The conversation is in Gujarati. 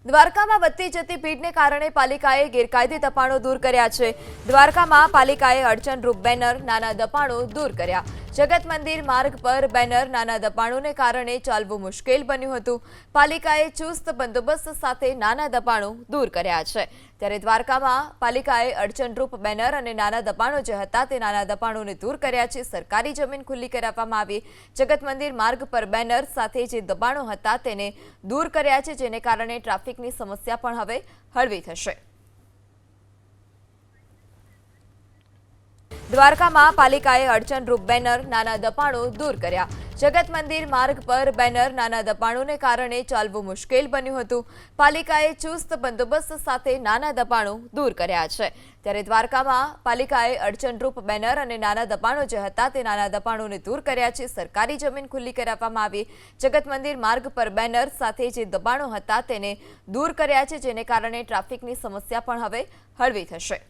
દ્વારકામાં વધતી જતી ભીડને કારણે પાલિકાએ ગેરકાયદે દબાણો દૂર કર્યા છે। દ્વારકામાં પાલિકાએ અડચણરૂપ બેનર, નાના દબાણો દૂર કર્યા। જગત મંદિર માર્ગ પર બેનર, નાના દબાણોને કારણે ચાલવું મુશ્કેલ બન્યું હતું। પાલિકાએ ચુસ્ત બંદોબસ્ત સાથે નાના દબાણો દૂર કર્યા છે। ત્યારે દ્વારકામાં પાલિકાએ અડચણરૂપ બેનર અને નાના દબાણો જે હતા તે નાના દબાણોને દૂર કર્યા છે। સરકારી જમીન ખુલ્લી કરાવવામાં આવી। જગત મંદિર માર્ગ પર બેનર સાથે જે દબાણો હતા તેને દૂર કર્યા છે, જેને કારણે ટ્રાફિકની સમસ્યા પણ હવે હળવી થશે। દ્વારકામાં પાલિકાએ અડચણરૂપ બેનર, નાના દબાણો દૂર કર્યા। જગત મંદિર માર્ગ પર બેનર, નાના દબાણોને કારણે ચાલવું મુશ્કેલ બન્યું હતું। પાલિકાએ ચુસ્ત બંદોબસ્ત સાથે નાના દબાણો દૂર કર્યા છે। ત્યારે દ્વારકામાં પાલિકાએ અડચણરૂપ બેનર અને નાના દબાણો જે હતા તે નાના દબાણોને દૂર કર્યા છે। સરકારી જમીન ખુલ્લી કરાવવામાં આવી। જગત મંદિર માર્ગ પર બેનર સાથે જે દબાણો હતા તેને દૂર કર્યા છે, જેને કારણે ટ્રાફિકની સમસ્યા પણ હવે હળવી થશે।